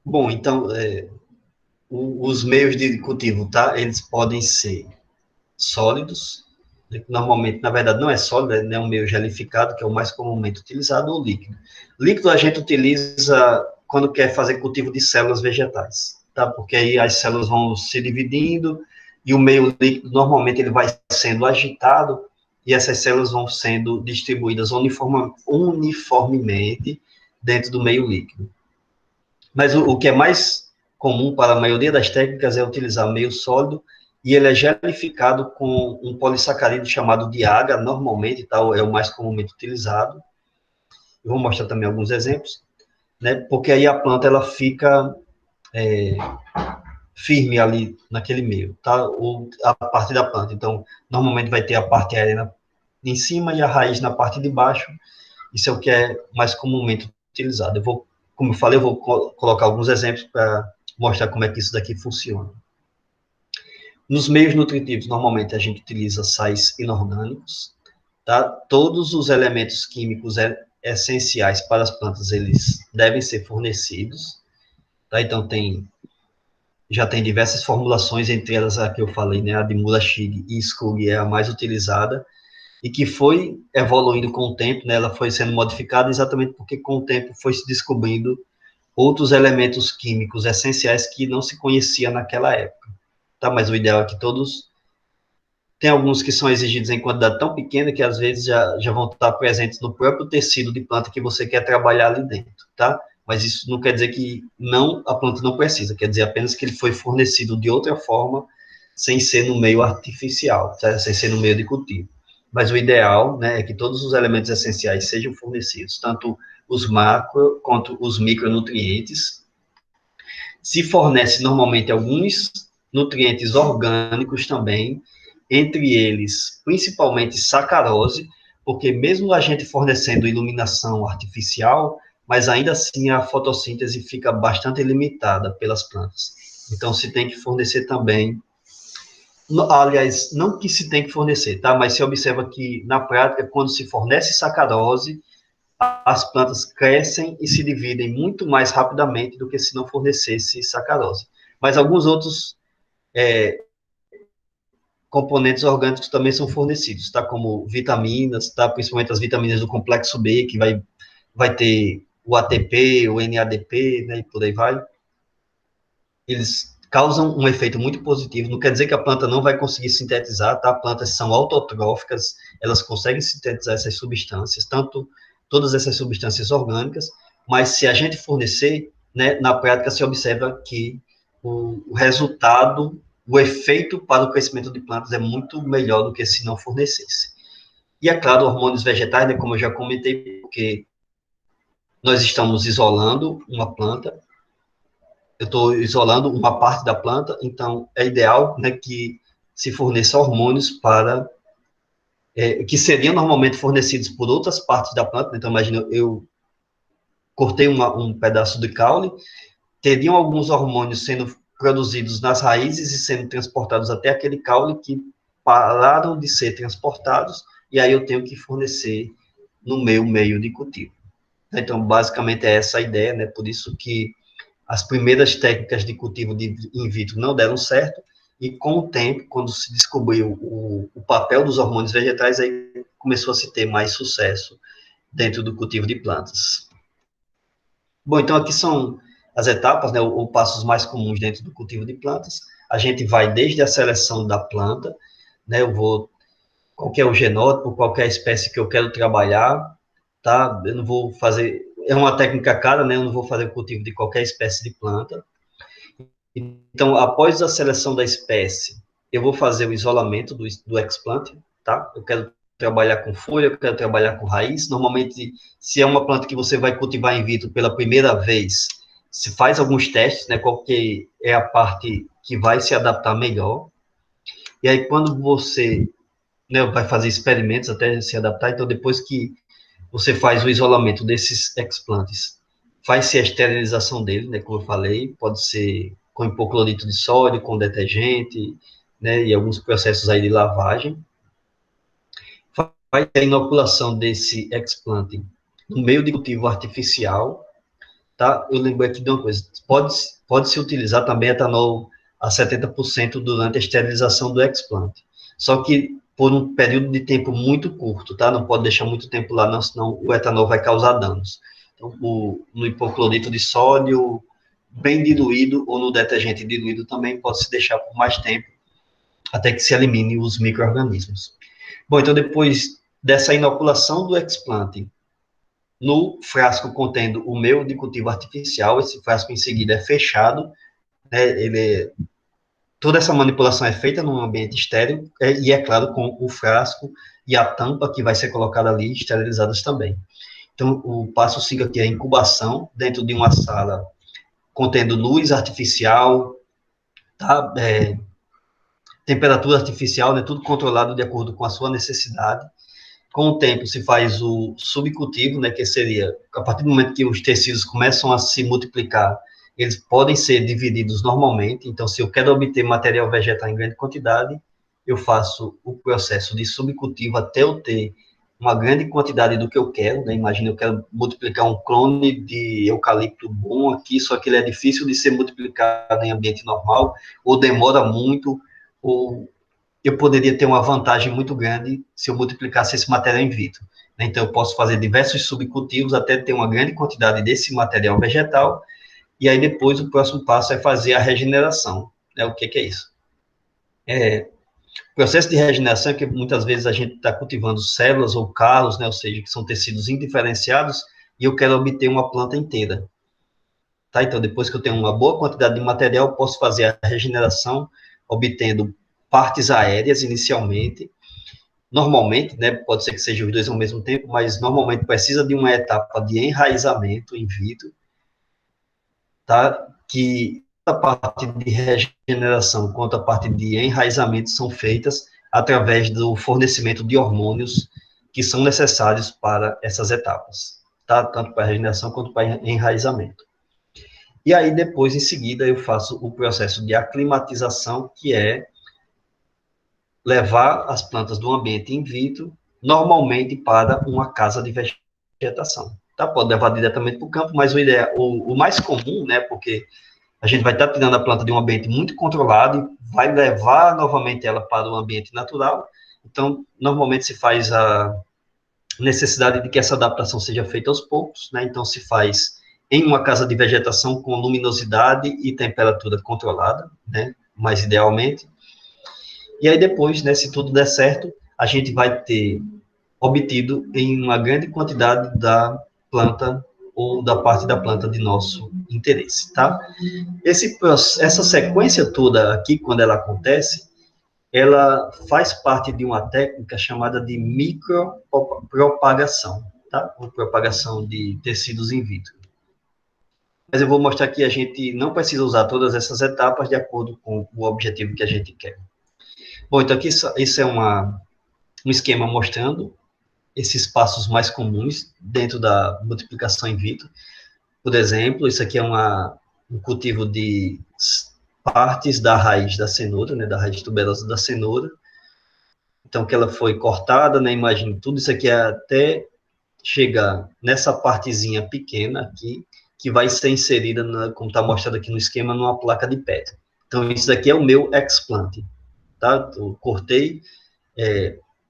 bom, então, os meios de cultivo, tá? Eles podem ser sólidos, normalmente, na verdade, não é sólido, é um meio gelificado, que é o mais comumente utilizado, ou líquido. Líquido a gente utiliza quando quer fazer cultivo de células vegetais, tá? Porque aí as células vão se dividindo, e o meio líquido, normalmente, ele vai sendo agitado, e essas células vão sendo distribuídas uniformemente dentro do meio líquido. Mas o que é mais comum para a maioria das técnicas é utilizar meio sólido, e ele é gelificado com um polissacarídeo chamado de AGA, normalmente, tal, é o mais comumente utilizado. Eu vou mostrar também alguns exemplos, né? Porque aí a planta ela fica firme ali naquele meio, tá? A parte da planta. Então, normalmente vai ter a parte aérea em cima e a raiz na parte de baixo. Isso é o que é mais comumente utilizado. Como eu falei, eu vou colocar alguns exemplos para mostrar como é que isso daqui funciona. Nos meios nutritivos, normalmente a gente utiliza sais inorgânicos, tá? Todos os elementos químicos essenciais para as plantas, eles devem ser fornecidos, tá? Então, já tem diversas formulações, entre elas a que eu falei, né? A de Mulashig e Skug é a mais utilizada, e que foi evoluindo com o tempo, né? Ela foi sendo modificada exatamente porque com o tempo foi se descobrindo outros elementos químicos essenciais que não se conhecia naquela época, tá? Mas o ideal é que todos... Tem alguns que são exigidos em quantidade tão pequena que às vezes já vão estar presentes no próprio tecido de planta que você quer trabalhar ali dentro, tá? Mas isso não quer dizer que a planta não precisa, quer dizer apenas que ele foi fornecido de outra forma, sem ser no meio artificial, tá? Sem ser no meio de cultivo. Mas o ideal, né, é que todos os elementos essenciais sejam fornecidos, tanto os macro quanto os micronutrientes. Se fornece normalmente alguns nutrientes orgânicos também, entre eles, principalmente sacarose, porque mesmo a gente fornecendo iluminação artificial, mas ainda assim a fotossíntese fica bastante limitada pelas plantas. Então, se tem que fornecer também, aliás, não que se tem que fornecer, tá? Mas se observa que, na prática, quando se fornece sacarose, as plantas crescem e se dividem muito mais rapidamente do que se não fornecesse sacarose. Mas alguns outros componentes orgânicos também são fornecidos, tá? Como vitaminas, tá? Principalmente as vitaminas do complexo B, que vai ter o ATP, o NADP, né? E por aí vai. Eles causam um efeito muito positivo. Não quer dizer que a planta não vai conseguir sintetizar, tá? Plantas são autotróficas, elas conseguem sintetizar essas substâncias, tanto todas essas substâncias orgânicas, mas se a gente fornecer, né, na prática se observa que o resultado, o efeito para o crescimento de plantas é muito melhor do que se não fornecesse. E, é claro, hormônios vegetais, né, como eu já comentei, porque nós estamos isolando uma planta, eu estou isolando uma parte da planta, então é ideal, né, que se forneça hormônios para que seriam normalmente fornecidos por outras partes da planta. Então, imagina, eu cortei um pedaço de caule, teriam alguns hormônios sendo produzidos nas raízes e sendo transportados até aquele caule que pararam de ser transportados, e aí eu tenho que fornecer no meu meio de cultivo. Então, basicamente é essa a ideia, né? Por isso que as primeiras técnicas de cultivo in vitro não deram certo, e com o tempo, quando se descobriu o papel dos hormônios vegetais, aí começou a se ter mais sucesso dentro do cultivo de plantas. Bom, então aqui são as etapas, né, ou passos mais comuns dentro do cultivo de plantas. A gente vai desde a seleção da planta, né, qual que é o genótipo, qual que é a espécie que eu quero trabalhar, tá? Eu não vou fazer, é uma técnica cara, né, eu não vou fazer o cultivo de qualquer espécie de planta. Então, após a seleção da espécie, eu vou fazer o isolamento do explant, tá? Eu quero trabalhar com folha, eu quero trabalhar com raiz. Normalmente, se é uma planta que você vai cultivar in vitro pela primeira vez, se faz alguns testes, né? Qual que é a parte que vai se adaptar melhor. E aí, quando você, né, vai fazer experimentos até se adaptar, então depois que você faz o isolamento desses explantes, faz-se a esterilização dele, né, como eu falei, pode ser com hipoclorito de sódio, com detergente, né, e alguns processos aí de lavagem. Vai ter a inoculação desse explante no meio de cultivo artificial, tá? Eu lembro aqui de uma coisa, pode-se utilizar também etanol a 70% durante a esterilização do explante, só que por um período de tempo muito curto, tá? Não pode deixar muito tempo lá, não, senão o etanol vai causar danos. Então, no hipoclorito de sódio, bem diluído, ou no detergente diluído também pode se deixar por mais tempo, até que se elimine os micro-organismos. Bom, então depois dessa inoculação do explante no frasco contendo o meio de cultivo artificial, esse frasco em seguida é fechado, né, toda essa manipulação é feita num ambiente estéril, e é claro, com o frasco e a tampa que vai ser colocada ali, esterilizadas também. Então, o passo 5 aqui é a incubação, dentro de uma sala contendo luz artificial, tá? Temperatura artificial, né? Tudo controlado de acordo com a sua necessidade. Com o tempo, se faz o subcultivo, né? Que seria, a partir do momento que os tecidos começam a se multiplicar, eles podem ser divididos normalmente. Então, se eu quero obter material vegetal em grande quantidade, eu faço o processo de subcultivo até eu ter uma grande quantidade do que eu quero, né? Imagina, eu quero multiplicar um clone de eucalipto bom aqui, só que ele é difícil de ser multiplicado em ambiente normal, ou demora muito, ou eu poderia ter uma vantagem muito grande se eu multiplicasse esse material in vitro. Então, eu posso fazer diversos subcultivos até ter uma grande quantidade desse material vegetal, e aí depois o próximo passo é fazer a regeneração. Né? O que é isso? O processo de regeneração é que muitas vezes a gente está cultivando células ou calos, né? Ou seja, que são tecidos indiferenciados, e eu quero obter uma planta inteira. Tá? Então, depois que eu tenho uma boa quantidade de material, eu posso fazer a regeneração, obtendo partes aéreas inicialmente. Normalmente, né, pode ser que seja os dois ao mesmo tempo, mas normalmente precisa de uma etapa de enraizamento in vitro, tá? Que a parte de regeneração quanto a parte de enraizamento são feitas através do fornecimento de hormônios que são necessários para essas etapas, tá? Tanto para regeneração quanto para enraizamento. E aí, depois, em seguida, eu faço o processo de aclimatização, que é levar as plantas do ambiente in vitro, normalmente para uma casa de vegetação. Tá? Pode levar diretamente para o campo, mas o mais comum, né, porque a gente vai estar tirando a planta de um ambiente muito controlado e vai levar novamente ela para o ambiente natural. Então, normalmente se faz a necessidade de que essa adaptação seja feita aos poucos, né? Então, se faz em uma casa de vegetação com luminosidade e temperatura controlada, né? Mais idealmente. E aí depois, né, se tudo der certo, a gente vai ter obtido em uma grande quantidade da planta ou da parte da planta de nosso interesse, tá? Essa sequência toda aqui, quando ela acontece, ela faz parte de uma técnica chamada de micropropagação, tá? Ou propagação de tecidos in vitro. Mas eu vou mostrar que a gente não precisa usar todas essas etapas de acordo com o objetivo que a gente quer. Bom, então aqui isso é um esquema mostrando esses passos mais comuns dentro da multiplicação in vitro. Por exemplo, isso aqui é um cultivo de partes da raiz da cenoura, né, da raiz tuberosa da cenoura. Então, que ela foi cortada, né, imagine, tudo isso aqui é até chegar nessa partezinha pequena aqui, que vai ser inserida, como está mostrado aqui no esquema, numa placa de PET. Então, isso daqui é o meu explante, tá? Eu cortei,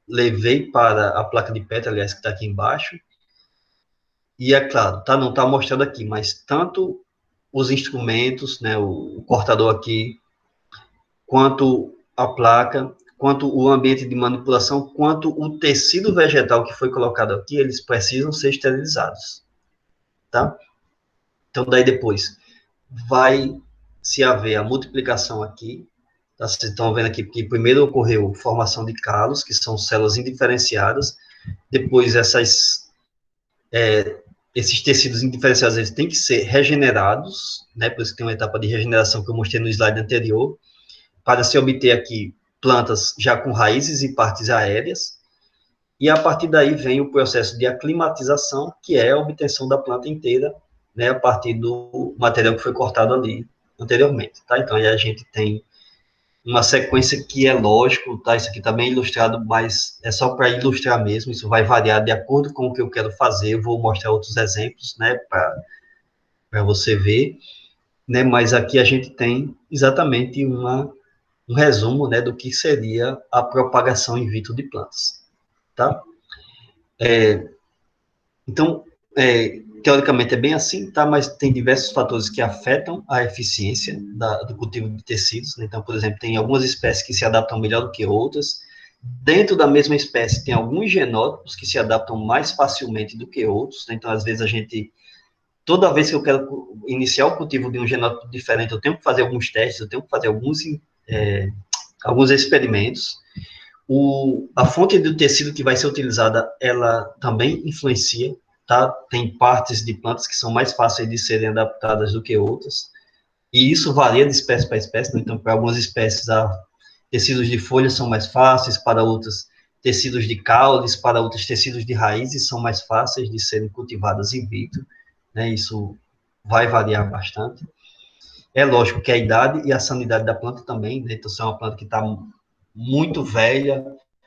levei para a placa de PET, aliás, que está aqui embaixo, e é claro, tá, não está mostrado aqui, mas tanto os instrumentos, né, o cortador aqui, quanto a placa, quanto o ambiente de manipulação, quanto o tecido vegetal que foi colocado aqui, eles precisam ser esterilizados, tá? Então, daí depois, vai se haver a multiplicação aqui, tá? Vocês estão vendo aqui que primeiro ocorreu formação de calos, que são células indiferenciadas, depois esses tecidos indiferenciados, eles têm que ser regenerados, né? Por isso que tem uma etapa de regeneração que eu mostrei no slide anterior, para se obter aqui plantas já com raízes e partes aéreas, e a partir daí vem o processo de aclimatização, que é a obtenção da planta inteira, né, a partir do material que foi cortado ali anteriormente, tá? Então, aí a gente tem uma sequência que é lógico, tá? Isso aqui está bem ilustrado, mas é só para ilustrar mesmo, isso vai variar de acordo com o que eu quero fazer, eu vou mostrar outros exemplos, né, para você ver, né, mas aqui a gente tem exatamente um resumo, né, do que seria a propagação in vitro de plantas, tá? Então, teoricamente é bem assim, tá? Mas tem diversos fatores que afetam a eficiência do cultivo de tecidos, né? Então, por exemplo, tem algumas espécies que se adaptam melhor do que outras. Dentro da mesma espécie, tem alguns genótipos que se adaptam mais facilmente do que outros, né? Então, às vezes, toda vez que eu quero iniciar o cultivo de um genótipo diferente, eu tenho que fazer alguns testes, eu tenho que fazer alguns experimentos. A fonte do tecido que vai ser utilizada, ela também influencia, tá? Tem partes de plantas que são mais fáceis de serem adaptadas do que outras, e isso varia de espécie para espécie, né? Então, para algumas espécies, tecidos de folhas são mais fáceis, para outras, tecidos de caules, para outros, tecidos de raízes são mais fáceis de serem cultivadas in vitro, né? Isso vai variar bastante. É lógico que a idade e a sanidade da planta também, né? Então, se é uma planta que está muito velha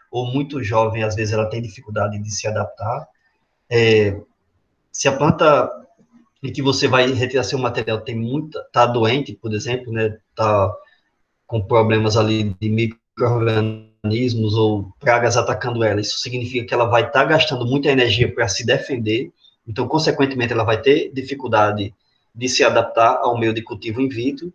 ou muito jovem, às vezes ela tem dificuldade de se adaptar. Se a planta em que você vai retirar seu material está doente, por exemplo, né? Está com problemas ali de micro-organismos ou pragas atacando ela, isso significa que ela vai estar gastando muita energia para se defender, então, consequentemente, ela vai ter dificuldade de se adaptar ao meio de cultivo in vitro.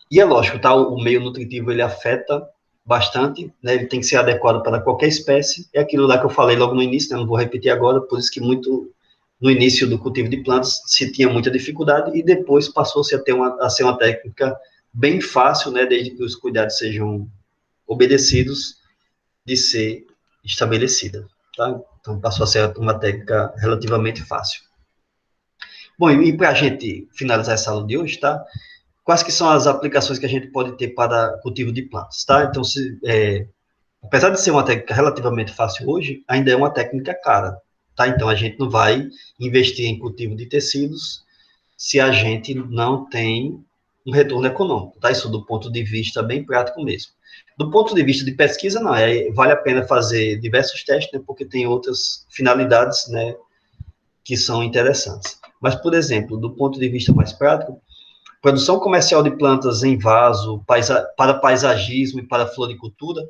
E é lógico, tá? O meio nutritivo, ele afeta bastante, né? Ele tem que ser adequado para qualquer espécie. É aquilo lá que eu falei logo no início, né? Não vou repetir agora, por isso que no início do cultivo de plantas se tinha muita dificuldade e depois passou-se a ser uma técnica bem fácil, né? Desde que os cuidados sejam obedecidos, de ser estabelecida, tá? Então passou a ser uma técnica relativamente fácil. Bom, e para a gente finalizar essa aula de hoje, tá? Quais que são as aplicações que a gente pode ter para cultivo de plantas, tá? Então, apesar de ser uma técnica relativamente fácil hoje, ainda é uma técnica cara, tá? Então, a gente não vai investir em cultivo de tecidos se a gente não tem um retorno econômico, tá? Isso do ponto de vista bem prático mesmo. Do ponto de vista de pesquisa, não, vale a pena fazer diversos testes, né? Porque tem outras finalidades, né? Que são interessantes. Mas, por exemplo, do ponto de vista mais prático, produção comercial de plantas em vaso, para paisagismo e para floricultura,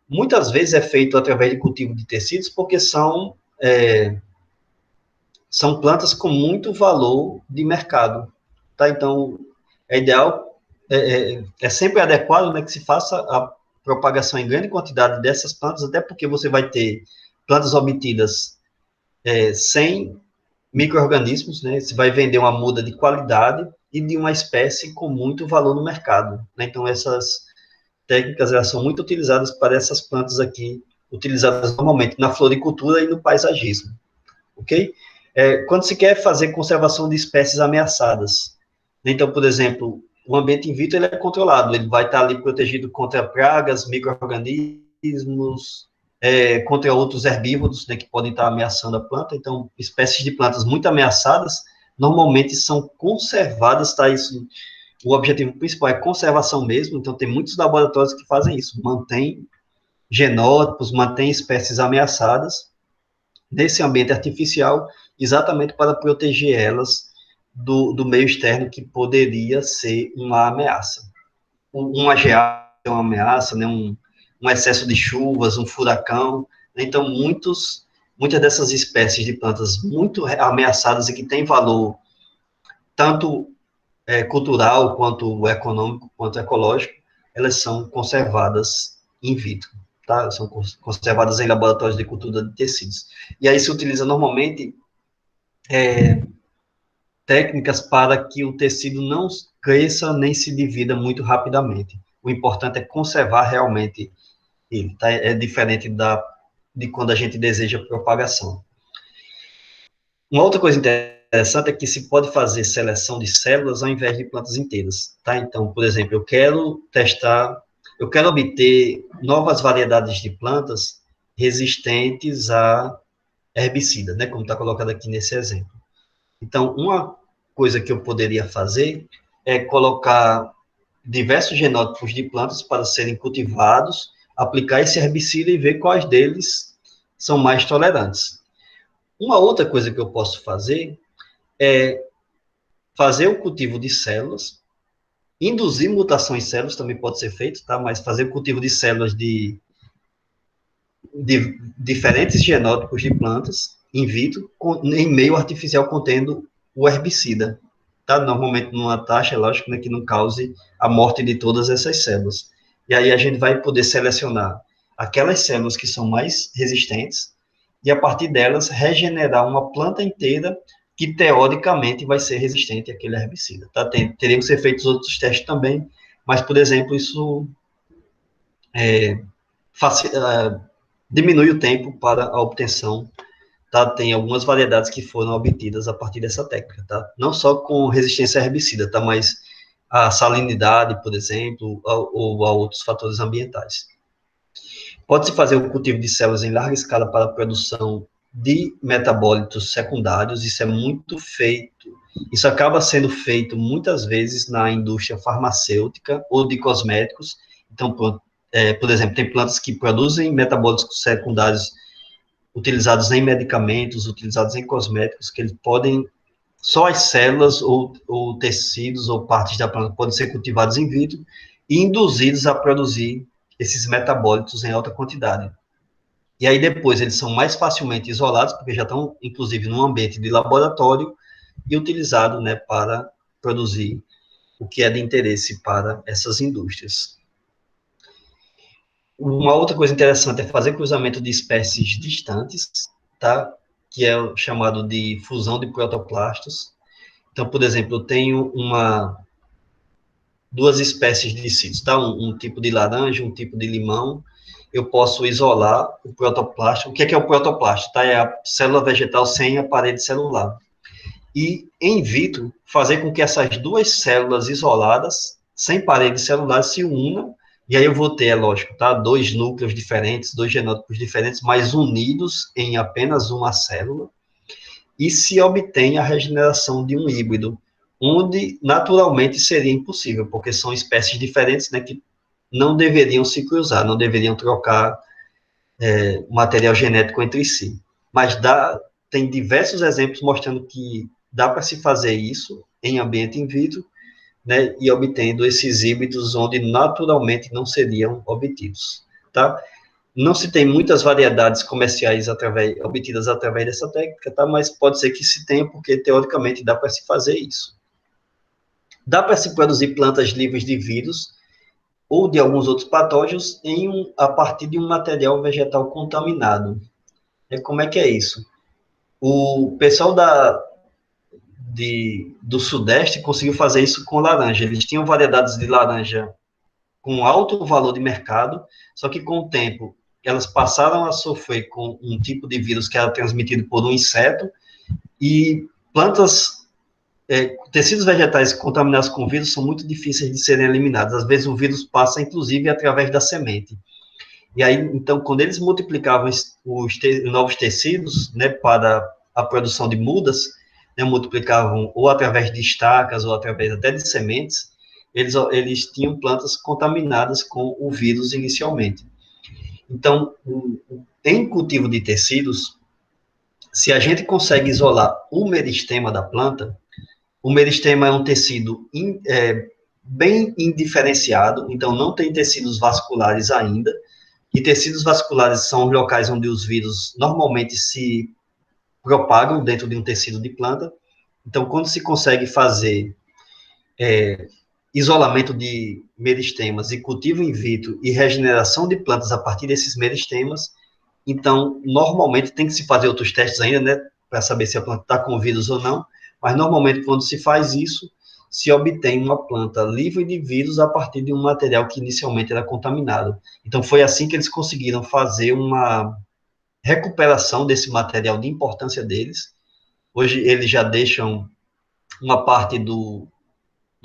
muitas vezes é feito através de cultivo de tecidos, porque são plantas com muito valor de mercado, tá? Então, é ideal, é sempre adequado, né, que se faça a propagação em grande quantidade dessas plantas, até porque você vai ter plantas obtidas sem micro-organismos, né? Você vai vender uma muda de qualidade e de uma espécie com muito valor no mercado, né? Então, essas técnicas, elas são muito utilizadas para essas plantas aqui, utilizadas normalmente na floricultura e no paisagismo, ok? Quando se quer fazer conservação de espécies ameaçadas, né? Então, por exemplo, o ambiente in vitro, ele é controlado, ele vai estar ali protegido contra pragas, micro-organismos, contra outros herbívoros, né, que podem estar ameaçando a planta. Então, espécies de plantas muito ameaçadas normalmente são conservadas, tá? O objetivo principal é conservação mesmo, então tem muitos laboratórios que fazem isso, mantém genótipos, mantém espécies ameaçadas nesse ambiente artificial, exatamente para proteger elas do meio externo que poderia ser uma ameaça. Uma geada é uma ameaça, né? Um excesso de chuvas, um furacão. Então, muitas dessas espécies de plantas muito ameaçadas e que têm valor tanto cultural, quanto econômico, quanto ecológico, elas são conservadas in vitro, tá? São conservadas em laboratórios de cultura de tecidos. E aí se utiliza normalmente técnicas para que o tecido não cresça nem se divida muito rapidamente. O importante é conservar realmente ele, tá? É diferente de quando a gente deseja propagação. Uma outra coisa interessante é que se pode fazer seleção de células ao invés de plantas inteiras, tá? Então, por exemplo, eu quero obter novas variedades de plantas resistentes a herbicida, né? Como está colocado aqui nesse exemplo. Então, uma coisa que eu poderia fazer é colocar diversos genótipos de plantas para serem cultivados, aplicar esse herbicida e ver quais deles são mais tolerantes. Uma outra coisa que eu posso fazer é fazer o cultivo de células, induzir mutação em células também pode ser feito, tá? Mas fazer o cultivo de células de diferentes genótipos de plantas, in vitro em meio artificial contendo o herbicida, tá? Normalmente numa taxa, lógico, né, que não cause a morte de todas essas células. E aí a gente vai poder selecionar aquelas células que são mais resistentes e, a partir delas, regenerar uma planta inteira que, teoricamente, vai ser resistente àquele herbicida, tá? Teriam que ser feitos outros testes também, mas, por exemplo, isso diminui o tempo para a obtenção, tá? Tem algumas variedades que foram obtidas a partir dessa técnica, tá? Não só com resistência a herbicida, tá? Mas a salinidade, por exemplo, ou a outros fatores ambientais. Pode-se fazer o cultivo de células em larga escala para a produção de metabólitos secundários, isso é muito feito, isso acaba sendo feito muitas vezes na indústria farmacêutica ou de cosméticos. Então, por exemplo, tem plantas que produzem metabólitos secundários utilizados em medicamentos, utilizados em cosméticos, que eles podem, só as células ou tecidos ou partes da planta podem ser cultivados in vitro e induzidos a produzir esses metabólitos em alta quantidade. E aí depois eles são mais facilmente isolados, porque já estão, inclusive, num ambiente de laboratório e utilizados, né, para produzir o que é de interesse para essas indústrias. Uma outra coisa interessante é fazer cruzamento de espécies distantes, tá? Que é o chamado de fusão de protoplastos. Então, por exemplo, eu tenho duas espécies de cítrus, tá? Um tipo de laranja, um tipo de limão. Eu posso isolar o protoplasto. O que é o protoplasto? Tá? É a célula vegetal sem a parede celular. E, in vitro, fazer com que essas duas células isoladas, sem parede celular, se unam. E aí eu vou ter, é lógico, tá? Dois núcleos diferentes, dois genótipos diferentes, mas unidos em apenas uma célula. E se obtém a regeneração de um híbrido, onde naturalmente seria impossível, porque são espécies diferentes, né, que não deveriam se cruzar, não deveriam trocar material genético entre si. Mas tem diversos exemplos mostrando que dá para se fazer isso em ambiente in vitro, né, e obtendo esses híbridos onde naturalmente não seriam obtidos, tá? Não se tem muitas variedades comerciais obtidas através dessa técnica, tá? Mas pode ser que se tenha, porque teoricamente dá para se fazer isso. Dá para se produzir plantas livres de vírus ou de alguns outros patógenos a partir de um material vegetal contaminado. Como é que é isso? O pessoal do Sudeste conseguiu fazer isso com laranja. Eles tinham variedades de laranja com alto valor de mercado, só que com o tempo elas passaram a sofrer com um tipo de vírus que era transmitido por um inseto, e tecidos vegetais contaminados com vírus são muito difíceis de serem eliminados. Às vezes o vírus passa, inclusive, através da semente. E aí, então, quando eles multiplicavam os novos tecidos, né, para a produção de mudas, né, multiplicavam ou através de estacas ou através até de sementes, eles tinham plantas contaminadas com o vírus inicialmente. Então, em cultivo de tecidos, se a gente consegue isolar o meristema da planta, o meristema é um tecido bem indiferenciado, então não tem tecidos vasculares ainda, e tecidos vasculares são os locais onde os vírus normalmente se propagam dentro de um tecido de planta. Então, quando se consegue fazer isolamento de meristemas e cultivo in vitro e regeneração de plantas a partir desses meristemas, então, normalmente tem que se fazer outros testes ainda, né, para saber se a planta está com vírus ou não, mas normalmente quando se faz isso, se obtém uma planta livre de vírus a partir de um material que inicialmente era contaminado. Então, foi assim que eles conseguiram fazer uma recuperação desse material de importância deles. Hoje, eles já deixam uma parte do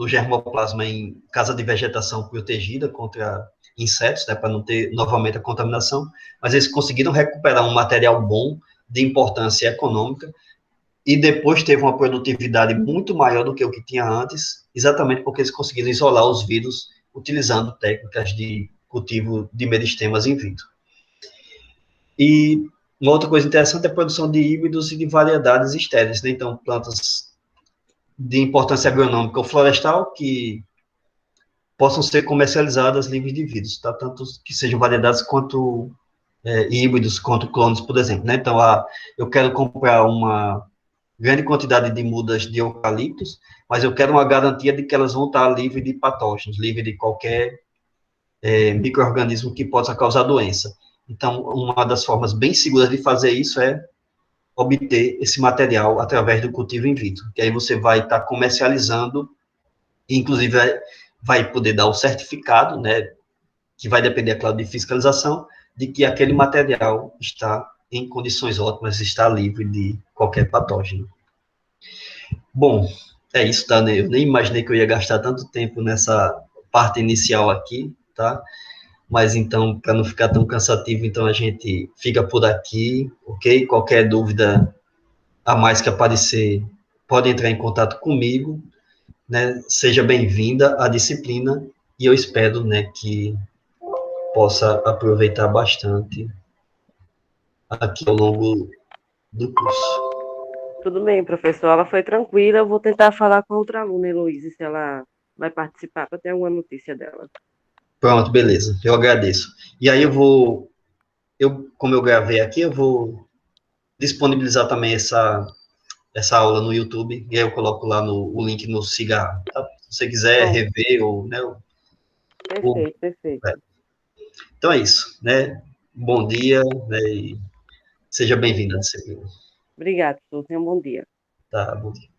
germoplasma em casa de vegetação protegida contra insetos, né, para não ter novamente a contaminação, mas eles conseguiram recuperar um material bom, de importância econômica, e depois teve uma produtividade muito maior do que o que tinha antes, exatamente porque eles conseguiram isolar os vírus utilizando técnicas de cultivo de meristemas in vitro. E uma outra coisa interessante é a produção de híbridos e de variedades estéreis, né? Então, plantas de importância agronômica ou florestal que possam ser comercializadas livres de vírus, tá? Tanto que sejam variedades quanto híbridos contra clones, por exemplo, né? Então, eu quero comprar uma grande quantidade de mudas de eucaliptos, mas eu quero uma garantia de que elas vão estar livres de patógenos, livres de qualquer micro-organismo que possa causar doença. Então, uma das formas bem seguras de fazer isso é obter esse material através do cultivo in vitro, que aí você vai estar comercializando, e inclusive vai poder dar o certificado, né, que vai depender, é claro, de fiscalização, de que aquele material está em condições ótimas, está livre de qualquer patógeno. Bom, é isso, tá? Eu nem imaginei que eu ia gastar tanto tempo nessa parte inicial aqui, tá? Mas então, para não ficar tão cansativo, então a gente fica por aqui, ok? Qualquer dúvida a mais que aparecer, pode entrar em contato comigo, né? Seja bem-vinda à disciplina e eu espero, né, que possa aproveitar bastante aqui ao longo do curso. Tudo bem, professor. Ela foi tranquila. Eu vou tentar falar com a outra aluna, Heloísa, se ela vai participar, para ter alguma notícia dela. Pronto, beleza. Eu agradeço. E aí como eu gravei aqui, eu vou disponibilizar também essa aula no YouTube, e aí eu coloco lá o link no Cigarro, tá? Se você quiser Pronto. rever, ou Perfeito, perfeito. então é isso, né? Bom dia, né? E seja Bom bem-vindo à dia. disciplina. Obrigada, professor. Tenha um bom dia. Tá, bom dia.